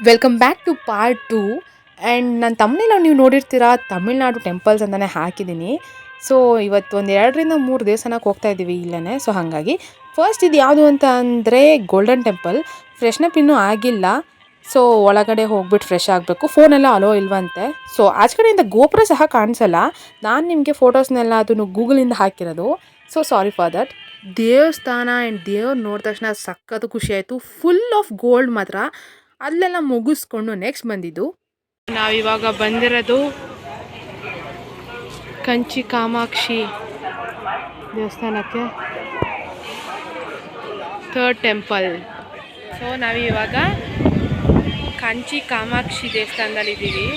Welcome back to part 2 and ನನ್ನ ತಮ್ಮನೇಲಿ ನೀವು ನೋಡಿರ್ತೀರಾ ತಮಿಳ್ನಾಡು ಟೆಂಪಲ್ಸ್ ಅಂತಲೇ ಹಾಕಿದ್ದೀನಿ. ಸೊ ಇವತ್ತು ಒಂದು 2ರಿಂದ 3 ದೇವಸ್ಥಾನಕ್ಕೆ ಹೋಗ್ತಾ ಇದ್ದೀವಿ ಇಲ್ಲೇ. ಸೊ ಹಾಗಾಗಿ ಫಸ್ಟ್ ಇದು ಯಾವುದು ಅಂತ ಅಂದರೆ ಗೋಲ್ಡನ್ ಟೆಂಪಲ್. ಫ್ರೆಶ್ನಪ್ ಇನ್ನೂ ಆಗಿಲ್ಲ. ಸೊ ಒಳಗಡೆ ಹೋಗ್ಬಿಟ್ಟು ಫ್ರೆಶ್ ಆಗಬೇಕು. ಫೋನೆಲ್ಲ ಅಲೋ ಇಲ್ವಂತೆ. ಸೊ ಆಚೆ ಕಡೆಯಿಂದ ಗೋಪುರ ಸಹ ಕಾಣಿಸಲ್ಲ. ನಾನು ನಿಮಗೆ ಫೋಟೋಸ್ನೆಲ್ಲ ಅದನ್ನು ಗೂಗಲಿಂದ ಹಾಕಿರೋದು. So sorry for that. ದೇವಸ್ಥಾನ ಆ್ಯಂಡ್ ದೇವ್ರು ನೋಡಿದ ತಕ್ಷಣ ಸಖತ್ತು ಖುಷಿ ಆಯಿತು. ಫುಲ್ ಆಫ್ ಗೋಲ್ಡ್ ಮಾತ್ರ. ಅಲ್ಲೆಲ್ಲ ಮುಗಿಸ್ಕೊಂಡು ನೆಕ್ಸ್ಟ್ ಬಂದಿದ್ದು ನಾವಿವಾಗ ಬಂದಿರೋದು ಕಂಚಿ ಕಾಮಾಕ್ಷಿ ದೇವಸ್ಥಾನಕ್ಕೆ, ಥರ್ಡ್ ಟೆಂಪಲ್. ಸೊ ನಾವಿವಾಗ ಕಂಚಿ ಕಾಮಾಕ್ಷಿ ದೇವಸ್ಥಾನದಲ್ಲಿದ್ದೀವಿ.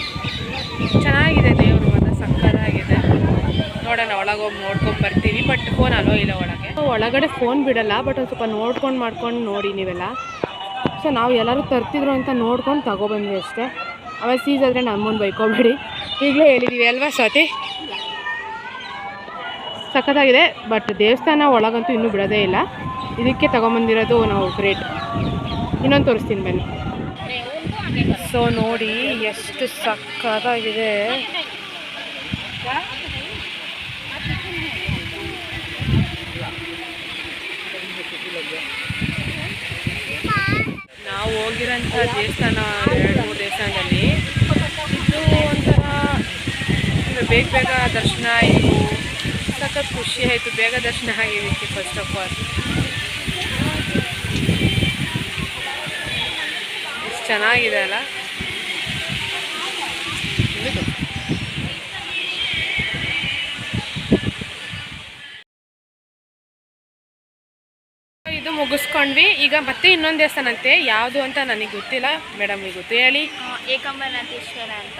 ಚೆನ್ನಾಗಿದೆ, ದೇವರು ಮಾತ್ರ ಸಕ್ಕತ್ತಾಗಿದೆ. ನೋಡೋಣ, ಒಳಗೋಗಿ ನೋಡ್ಕೊಂಡು ಬರ್ತೀವಿ. ಬಟ್ ಫೋನ್ ಅಲೋ ಇಲ್ಲ ಒಳಗೆ. ಒಳಗಡೆ ಫೋನ್ ಬಿಡಲ್ಲ, ಬಟ್ ಒಂದು ಸ್ವಲ್ಪ ನೋಡ್ಕೊಂಡು ಮಾಡ್ಕೊಂಡು ನೋಡಿ ನೀವೆಲ್ಲ. ಸೊ ನಾವು ಎಲ್ಲರೂ ತರ್ತಿದ್ರು ಅಂತ ನೋಡ್ಕೊಂಡು ತಗೊಬಂದ್ವಿ ಅಷ್ಟೇ. ಆಮೇಲೆ ಸೀಸ್ ಆದರೆ ನಮ್ಮ ಮುಂದೆ ಬೈಕೋಬೇಡಿ, ಈಗಲೇ ಹೇಳಿದ್ದೀವಿ ಅಲ್ವಾ ಸ್ವಾತಿ. ಸಖತ್ತಾಗಿದೆ, ಬಟ್ ದೇವಸ್ಥಾನ ಒಳಗಂತೂ ಇನ್ನೂ ಬಿಡೋದೇ ಇಲ್ಲ. ಇದಕ್ಕೆ ತಗೊಂಬಂದಿರೋದು ನಾವು ಗ್ರೇಟ್. ಇನ್ನೊಂದು ತೋರಿಸ್ತೀನಿ ಬನ್ನಿ. ಸೊ ನೋಡಿ ಎಷ್ಟು ಸಖತ್ತಾಗಿದೆ. ನಾವು ಹೋಗಿರೋಂಥ ದೇವಸ್ಥಾನ 2-3 ದೇವಸ್ಥಾನದಲ್ಲಿ ಇದು ಒಂಥರ ಬೇಗ ಬೇಗ ದರ್ಶನ ಆಯಿತು. ಸಖತ್ ಖುಷಿ ಆಯಿತು, ಬೇಗ ದರ್ಶನ ಆಗಿದ್ದಕ್ಕೆ. ಫಸ್ಟ್ ಆಫ್ ಆಲ್ ಎಷ್ಟು ಚೆನ್ನಾಗಿದೆ ಅಲ್ಲ. ಇದು ಮುಗಿಸ್ಕೊಂಡ್ವಿ. ಈಗ ಮತ್ತೆ ಇನ್ನೊಂದು ದೇವಸ್ಥಾನ ಅಂತೆ, ಯಾವುದು ಅಂತ ನನಗೆ ಗೊತ್ತಿಲ್ಲ. ಮೇಡಮ್ ಈಗ ಗೊತ್ತು, ಹೇಳಿ. ಏಕಾಂಬನಾಥೇಶ್ವರ ಅಂತ,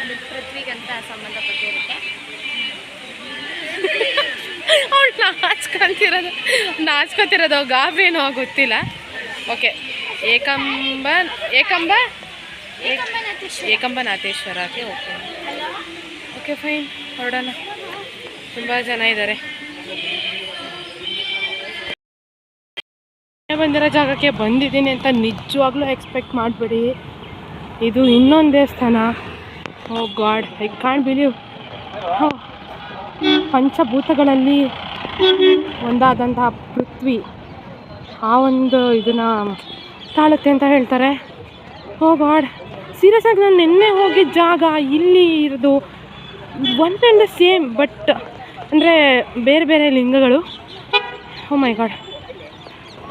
ಅದು ಪೃಥ್ವಿಗಂತ ಸಂಬಂಧಪಟ್ಟಿರುತ್ತೆ. ಅವಳು ನಾಚ್ಕೊತಿರೋದು ಗಾಬ್ರೇನೋ ಗೊತ್ತಿಲ್ಲ. ಓಕೆ, ಏಕಾಂಬನಾಥೇಶ್ವರಕ್ಕೆ ಓಕೆ ಓಕೆ ಫೈನ್, ಹೊರಡೋಣ. ತುಂಬ ಜನ ಇದ್ದಾರೆ. ಬಂದಿರೋ ಜಾಗಕ್ಕೆ ಬಂದಿದ್ದೀನಿ ಅಂತ ನಿಜವಾಗ್ಲೂ ಎಕ್ಸ್ಪೆಕ್ಟ್ ಮಾಡಬೇಡಿ. ಇದು ಇನ್ನೊಂದು ದೇವಸ್ಥಾನ. ಓ ಗಾಡ್, ಐ ಕಾಂಟ್ ಬಿಲೀವ್. ಪಂಚಭೂತಗಳಲ್ಲಿ ಒಂದಾದಂತಹ ಪೃಥ್ವಿ ಆ ಒಂದು ಇದನ್ನು ತಾಳುತ್ತೆ ಅಂತ ಹೇಳ್ತಾರೆ. ಓ ಗಾಡ್, ಸೀರಿಯಸ್ ಆಗಿ ನಾನು ನಿನ್ನೆ ಹೋಗಿದ್ದ ಜಾಗ ಇಲ್ಲಿ ಇರೋದು one and the same, but ಅಂದರೆ ಬೇರೆ ಬೇರೆ ಲಿಂಗಗಳು. ಓ ಮೈ ಗಾಡ್,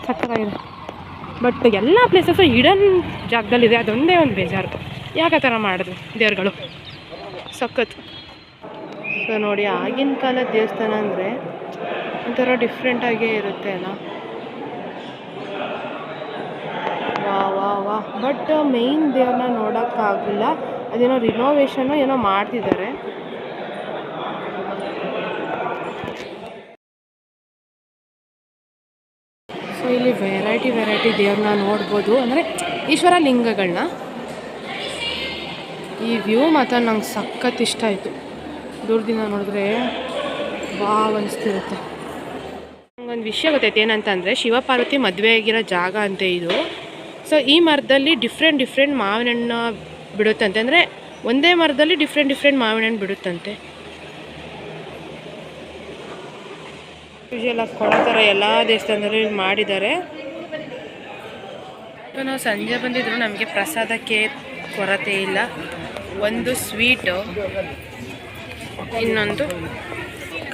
ಸಕ್ಕತ್ತಾಗಿದೆ. ಬಟ್ ಎಲ್ಲ ಪ್ಲೇಸಸ್ಸು ಹಿಡನ್ ಜಾಗದಲ್ಲಿದೆ. ಅದೊಂದೇ ಒಂದು ಬೇಜಾರು, ಯಾಕೆ ಆ ಥರ ಮಾಡಿದ್ರು ದೇವ್ರುಗಳು. ಸಖತ್ತು. ಸೊ ನೋಡಿ, ಆಗಿನ ಕಾಲದ ದೇವಸ್ಥಾನ ಅಂದರೆ ಒಂಥರ ಡಿಫ್ರೆಂಟಾಗೇ ಇರುತ್ತೆ ಅಲ್ಲ. ವಾ ವಾ ವಾ. ಬಟ್ ಮೇಯ್ನ್ ದೇವ್ರನ್ನ ನೋಡೋಕ್ಕಾಗಿಲ್ಲ, ಅದೇನೋ ರಿನೋವೇಷನ್ನು ಏನೋ ಮಾಡ್ತಿದ್ದಾರೆ. ಸೊ ಇಲ್ಲಿ ವೆರೈಟಿ ದೇವ್ರನ್ನ ನೋಡ್ಬೋದು, ಅಂದರೆ ಈಶ್ವರ ಲಿಂಗಗಳನ್ನ. ಈ ವ್ಯೂ ಮಾತ್ರ ನಂಗೆ ಸಖತ್ ಇಷ್ಟ ಆಯಿತು. ದೂರದಿಂದ ನೋಡಿದ್ರೆ ವಾವ್ ಅನಿಸ್ತಿರುತ್ತೆ. ನಂಗೊಂದು ವಿಷಯ ಗೊತ್ತೈತೆ, ಏನಂತಂದರೆ ಶಿವಪಾರ್ವತಿ ಮದುವೆ ಆಗಿರೋ ಜಾಗ ಅಂತೆ ಇದು. ಸೊ ಈ ಮರದಲ್ಲಿ ಡಿಫ್ರೆಂಟ್ ಮಾವಿನ ಹಣ್ಣು ಬಿಡುತ್ತಂತೆ, ಅಂದರೆ ಒಂದೇ ಮರದಲ್ಲಿ ಡಿಫ್ರೆಂಟ್ ಮಾವಿನ ಹಣ್ಣು ಬಿಡುತ್ತಂತೆ. ಯೂಶುವಲ್ ಆಗಿ ಕೊಡೋ ಥರ ಎಲ್ಲ ದೇವಸ್ಥಾನದಲ್ಲಿ ಮಾಡಿದ್ದಾರೆ. ನಾವು ಸಂಜೆ ಬಂದಿದ್ರು ನಮಗೆ ಪ್ರಸಾದಕ್ಕೆ ಕೊರತೆ ಇಲ್ಲ. ಒಂದು ಸ್ವೀಟು, ಇನ್ನೊಂದು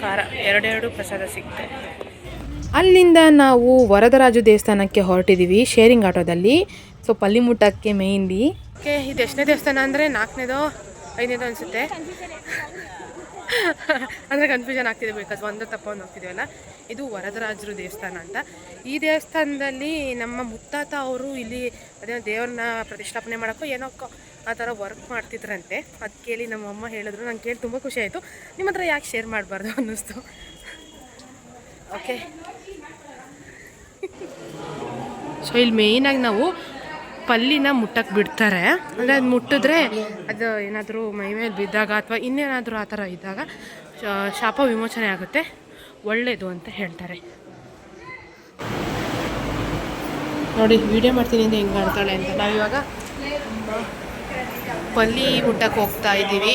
ಖಾರ, ಎರಡೆರಡು ಪ್ರಸಾದ ಸಿಗ್ತದೆ. ಅಲ್ಲಿಂದ ನಾವು ವರದರಾಜು ದೇವಸ್ಥಾನಕ್ಕೆ ಹೊರಟಿದ್ದೀವಿ ಶೇರಿಂಗ್ ಆಟೋದಲ್ಲಿ. ಸೊ ಪಲ್ಲಿಮುಟ್ಟಕ್ಕೆ ಮೇಯ್ನ್ಲಿ. ಓಕೆ, ಇದು ಎಷ್ಟನೇ ದೇವಸ್ಥಾನ ಅಂದರೆ 4ನೇದೋ 5ನೇದೋ ಅನಿಸುತ್ತೆ. ಅಂದರೆ ಕನ್ಫ್ಯೂಷನ್ ಆಗ್ತಿದೆ, ಬಿಕಾಸ್ ಒಂದು ತಪ್ಪೊಂದು ಹೋಗ್ತಿದ್ದೀವಲ್ಲ. ಇದು ವರದರಾಜರು ದೇವಸ್ಥಾನ ಅಂತ. ಈ ದೇವಸ್ಥಾನದಲ್ಲಿ ನಮ್ಮ ಮುತ್ತಾತ ಅವರು ಇಲ್ಲಿ ಅದೇ ದೇವ್ರನ್ನ ಪ್ರತಿಷ್ಠಾಪನೆ ಮಾಡೋಕ್ಕೋ ಏನೋ ಆ ಥರ ವರ್ಕ್ ಮಾಡ್ತಿದ್ರಂತೆ. ಅದು ಕೇಳಿ ನಮ್ಮಮ್ಮ ಹೇಳಿದ್ರು, ನಂಗೆ ಕೇಳಿ ತುಂಬ ಖುಷಿ ಆಯಿತು. ನಿಮ್ಮ ಹತ್ರ ಯಾಕೆ ಶೇರ್ ಮಾಡಬಾರ್ದು ಅನ್ನಿಸ್ತು. ಓಕೆ, ಸೊ ಇಲ್ಲಿ ಮೇಯ್ನಾಗಿ ನಾವು ಪಲ್ಲಿನ ಮುಟ್ಟಕ್ಕೆ ಬಿಡ್ತಾರೆ. ಅಂದರೆ ಅದು ಮುಟ್ಟಿದ್ರೆ ಅದು ಏನಾದರೂ ಮೈ ಮೇಲೆ ಬಿದ್ದಾಗ ಅಥವಾ ಇನ್ನೇನಾದರೂ ಆ ಥರ ಇದ್ದಾಗ ಶಾಪ ವಿಮೋಚನೆ ಆಗುತ್ತೆ, ಒಳ್ಳೆಯದು ಅಂತ ಹೇಳ್ತಾರೆ. ನೋಡಿ, ವಿಡಿಯೋ ಮಾಡ್ತೀನಿ ಅಂತ ಹೆಂಗೆ ಮಾಡ್ತಾಳೆ ಅಂತ. ನಾವಿವಾಗ ಪಲ್ಲಿ ಊಟಕ್ಕೆ ಹೋಗ್ತಾ ಇದ್ದೀವಿ.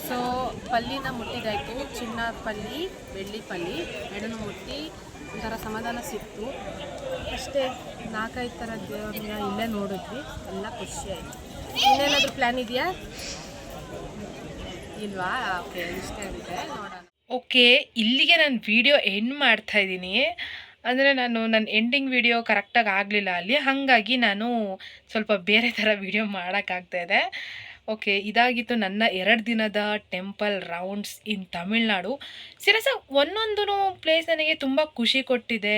ಸೊ ಪಲ್ಲಿನ ಮುಟ್ಟಿದಾಯಿತು. ಚಿನ್ನದ ಪಲ್ಲಿ, ಬೆಳ್ಳಿ ಪಲ್ಲಿ ಎರಡನ್ನೂ ಮುಟ್ಟಿ ಒಂಥರ ಸಮಾಧಾನ ಸಿಕ್ತು. ಅಷ್ಟೇ 4-5 ಥರ ದೇವ್ರನ್ನ ಇಲ್ಲೇ ನೋಡಿದ್ವಿ, ಎಲ್ಲ ಖುಷಿ ಆಯಿತು. ಇನ್ನೇನಾದರೂ ಪ್ಲ್ಯಾನ್ ಇದೆಯಾ? ಇಲ್ವಾ? ಓಕೆ, ಇಷ್ಟೇ ಆಗಿದೆ, ನೋಡೋಣ. ಓಕೆ, ಇಲ್ಲಿಗೆ ನಾನು ವಿಡಿಯೋ ಎಂಡ್ ಮಾಡ್ತಾಯಿದ್ದೀನಿ. ಅಂದರೆ ನನ್ನ ಎಂಡಿಂಗ್ ವಿಡಿಯೋ ಕರೆಕ್ಟಾಗಿ ಆಗಲಿಲ್ಲ ಅಲ್ಲಿ, ಹಾಗಾಗಿ ನಾನು ಸ್ವಲ್ಪ ಬೇರೆ ಥರ ವಿಡಿಯೋ ಮಾಡೋಕ್ಕಾಗ್ತಾಯಿದೆ. ಓಕೆ, ಇದಾಗಿತ್ತು ನನ್ನ 2 ದಿನದ ಟೆಂಪಲ್ ರೌಂಡ್ಸ್ ಇನ್ ತಮಿಳ್ನಾಡು. ಸೀರಿಯಸ್ ಒಂದೊಂದು ಪ್ಲೇಸ್ ನನಗೆ ತುಂಬ ಖುಷಿ ಕೊಟ್ಟಿದೆ.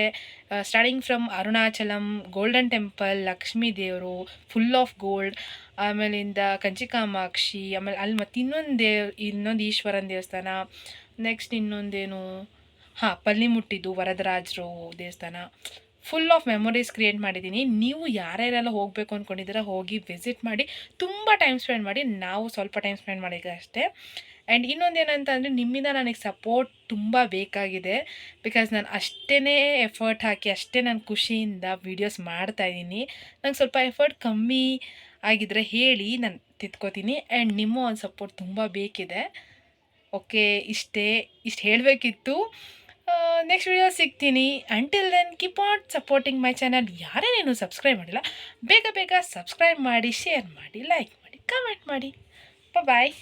Starting from Arunachalam, golden temple, Lakshmi ದೇವರು, ಫುಲ್ ಆಫ್ ಗೋಲ್ಡ್, ಆಮೇಲಿಂದ ಕಂಚಿಕಾಮಾಕ್ಷಿ, ಆಮೇಲೆ ಅಲ್ಲಿ ಮತ್ತು ಇನ್ನೊಂದು ಈಶ್ವರನ ದೇವಸ್ಥಾನ, ನೆಕ್ಸ್ಟ್ ಇನ್ನೊಂದೇನು, ಪಲ್ಲಿ ಮುಟ್ಟಿದ್ದು ವರದರಾಜರು ದೇವಸ್ಥಾನ. ಫುಲ್ ಆಫ್ ಮೆಮೊರೀಸ್ ಕ್ರಿಯೇಟ್ ಮಾಡಿದ್ದೀನಿ. ನೀವು ಯಾರ್ಯಾರೆಲ್ಲ ಹೋಗಬೇಕು ಅಂದ್ಕೊಂಡಿದ್ದೀರ ಹೋಗಿ ವಿಸಿಟ್ ಮಾಡಿ, ತುಂಬ ಟೈಮ್ ಸ್ಪೆಂಡ್ ಮಾಡಿ. ನಾವು ಸ್ವಲ್ಪ ಟೈಮ್ ಸ್ಪೆಂಡ್ ಮಾಡಿದ್ದೆ ಅಷ್ಟೇ. ಆ್ಯಂಡ್ ಇನ್ನೊಂದೇನಂತ ಅಂದರೆ ನಿಮ್ಮಿಂದ ನನಗೆ ಸಪೋರ್ಟ್ ತುಂಬ ಬೇಕಾಗಿದೆ. ಬಿಕಾಸ್ ನಾನು ಅಷ್ಟೇ ಎಫರ್ಟ್ ಹಾಕಿ ಅಷ್ಟೇ ನಾನು ಖುಷಿಯಿಂದ ವೀಡಿಯೋಸ್ ಮಾಡ್ತಾಯಿದ್ದೀನಿ. ನಂಗೆ ಸ್ವಲ್ಪ ಎಫರ್ಟ್ ಕಮ್ಮಿ ಆಗಿದ್ರೆ ಹೇಳಿ, ನಾನು ತಿದ್ಕೋತೀನಿ. ಆ್ಯಂಡ್ ನಿಮ್ಮ ಒಂದು ಸಪೋರ್ಟ್ ತುಂಬ ಬೇಕಿದೆ. ಓಕೆ, ಇಷ್ಟು ಹೇಳಬೇಕಿತ್ತು. ನೆಕ್ಸ್ಟ್ ವಿಡಿಯೋ ಸಿಗ್ತೀನಿ. Until then keep on supporting my channel. ಯಾರೇನೇನು ಸಬ್ಸ್ಕ್ರೈಬ್ ಮಾಡಿಲ್ಲ, ಬೇಗ ಬೇಗ ಸಬ್ಸ್ಕ್ರೈಬ್ ಮಾಡಿ, ಶೇರ್ ಮಾಡಿ, ಲೈಕ್ ಮಾಡಿ, ಕಮೆಂಟ್ ಮಾಡಿ. ಬಾಯ್.